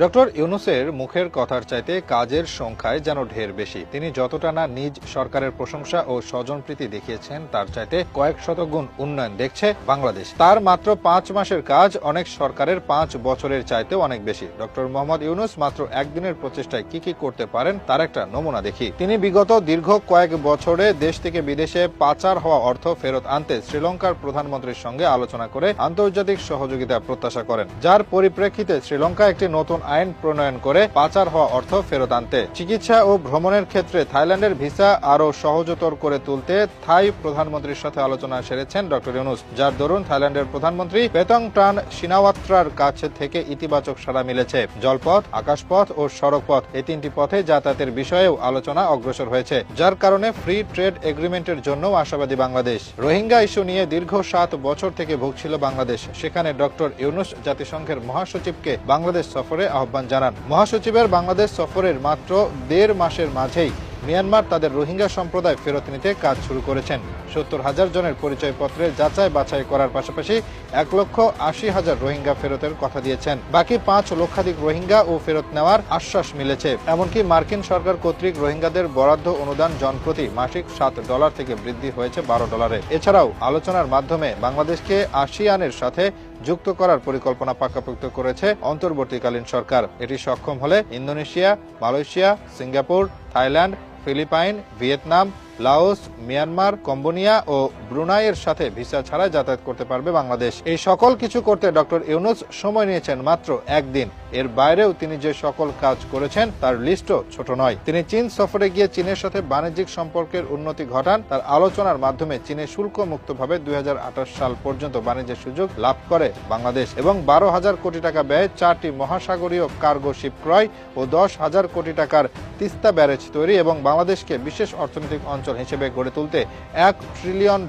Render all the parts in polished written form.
Doctor ইউনূসের মুখের কথার চাইতে কাজের সংখ্যায় যেন ঢের বেশি। তিনি যতটা না নিজ সরকারের প্রশংসা ও স্বজনপ্রীতি দেখিয়েছেন, তার চাইতে কয়েক শতগুণ উন্নয়ন দেখছে বাংলাদেশ। তার মাত্র 5 মাসের কাজ অনেক সরকারের 5 বছরের চাইতেও অনেক বেশি। ডক্টর মোহাম্মদ ইউনূস মাত্র একদিনের প্রচেষ্টায় কি কি করতে পারেন তার একটা নমুনা দেখি। তিনি বিগত দীর্ঘ কয়েক বছরে দেশ থেকে বিদেশে পাচার হওয়া অর্থ ফেরত আনতে শ্রীলঙ্কার প্রধানমন্ত্রীর সঙ্গে আলোচনা করে আন্তর্জাতিক সহযোগিতা প্রত্যাশা করেন, যার পরিপ্রেক্ষিতে শ্রীলঙ্কা একটি নতুন আইন প্রণয়ন করে পাচার হওয়া অর্থ ফেরত আনতে। চিকিৎসা ও ভ্রমণের ক্ষেত্রে থাইল্যান্ডের ভিসা আরো সহজতর করে তুলতে থাই প্রধানমন্ত্রীর সাথে আলোচনা সেরেছেন ডক্টর ইউনূস, যার দরুন থাইল্যান্ডের প্রধানমন্ত্রী পেতংট্রান সিনাওয়াত্রার কাছে থেকে ইতিবাচক সাড়া মিলেছে। জলপথ, আকাশপথ ও সড়কপথ এই 3টি পথে যাতায়াতের বিষয়েও আলোচনা অগ্রসর হয়েছে, যার কারণে ফ্রি ট্রেড এগ্রিমেন্টের জন্য আশাবাদী বাংলাদেশ। রোহিঙ্গা ইস্যু নিয়ে দীর্ঘ 7 বছর থেকে ভুগছিল বাংলাদেশ। সেখানে ডক্টর ইউনূস জাতিসংঘের মহাসচিবকে বাংলাদেশ সফরে আহ্বান জানান। মহাসচিবের বাংলাদেশ সফরের মাত্র 1.5 মাসের মাঝেই মিয়ানমার তাদের রোহিঙ্গা সম্প্রদায় ফেরত নিতে কাজ শুরু করেছেন। 70,000 জনের পরিচয়পত্রের যাচাই বাছাই করার পাশাপাশি 1,80,000 রোহিঙ্গা ফেরতের কথা দিয়েছেন। বাকি 5 লক্ষাধিক রোহিঙ্গা ও ফেরত নেওয়ার আশ্বাস মিলেছে। এমনকি মার্কিন সরকার কর্তৃক রোহিঙ্গাদের বরাদ্দ অনুদান জনপ্রতি মাসিক $7 থেকে বৃদ্ধি হয়েছে $12। এছাড়াও আলোচনার মাধ্যমে বাংলাদেশকে আসিয়ানের সাথে যুক্ত করার পরিকল্পনা পাকাপোক্ত করেছে অন্তর্বর্তীকালীন সরকার। এটি সক্ষম হলে Indonesia, Malaysia, Singapore, Thailand, Philippines, Vietnam, Laos, Myanmar, Cambodia ও ব্রুনাইয়ের সাথে ভিসা ছাড়াই যাতায়াত করতে পারবে বাংলাদেশ। এই সকল কিছু করতে ডক্টর ইউনূস সময় নিয়েছেন মাত্র একদিন। এর বাইরেও তিনি যে সকল কাজ করেছেন তার লিস্টও ছোট নয়। তিনি চীন সফরে গিয়ে চীনের সাথে বাণিজ্যিক সম্পর্কের উন্নতি ঘটান। তার আলোচনার মাধ্যমে চীনে শুল্ক মুক্তভাবে 2028 সাল পর্যন্ত বাণিজ্যের সুযোগ লাভ করে বাংলাদেশ এবং 12,000 কোটি টাকা ব্যয়ে 4টি মহাসাগরীয় কার্গো শিপ ক্রয় ও 10,000 কোটি টাকার তিস্তা ব্যারেজ তৈরি এবং বাংলাদেশকে বিশেষ অর্থনৈতিক অঞ্চল হিসেবে গড়ে তুলতে $1 ট্রিলিয়ন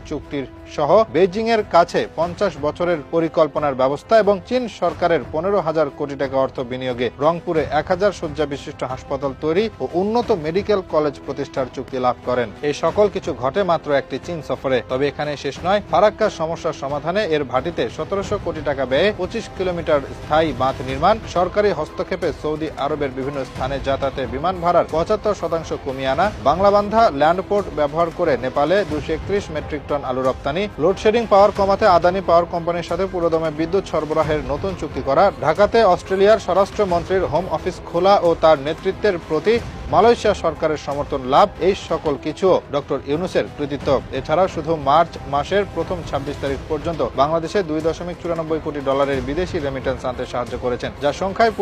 চুক্তির সহ বেজিং এর কাছে 50 বছরের পরিকল্পনার ব্যবস্থা এবং চীন সরকারের 15,000 কোটি টাকা অর্থ বিনিয়োগে রংপুরে 1000 শয্যা বিশিষ্ট হাসপাতাল তৈরি ও উন্নত মেডিকেল কলেজ প্রতিষ্ঠার চুক্তি লাভ করেন। এই সকল কিছু ঘটে মাত্র একটি চীন সফরে। তবে এখানে শেষ নয়। ফারাক্কার সমস্যার সমাধানে এর ভাটিতে 1700 কোটি টাকা ব্যয়ে 25 কিলোমিটার স্থায়ী বাঁধ নির্মাণ, সরকারি হস্তক্ষেপে সৌদি আরবের বিভিন্ন স্থানে যাতায়াতে বিমান ভাড়ার 75% কমিয়ে আনা, বাংলাবান্ধা ল্যান্ডপোর্ট ব্যবহার করে নেপালে 231 মেট্রিক টন আলু রপ্তানি, লোডশেডিং পাওয়ার কমাতে আদানি পাওয়ার কোম্পানির সাথে পুরোদমে বিদ্যুৎ সরবরাহের নতুন চুক্তি করা, ঢাকাতে অস্ট্রেলিয়ার স্বরাষ্ট্রমন্ত্রীর হোম অফিস খোলা ও তার নেতৃত্বের প্রতি মালয়েশিয়া সরকারের সমর্থন লাভ, এই সকল কিছু ডক্টর ইউনূসের কৃতিত্ব। এছাড়াও শুধু মার্চ মাসের প্রথম 26 তারিখ পর্যন্ত বাংলাদেশে $2.94 কোটি বিদেশি রেমিটেন্স আনতে সাহায্য করেছেন, যা সংখ্যায়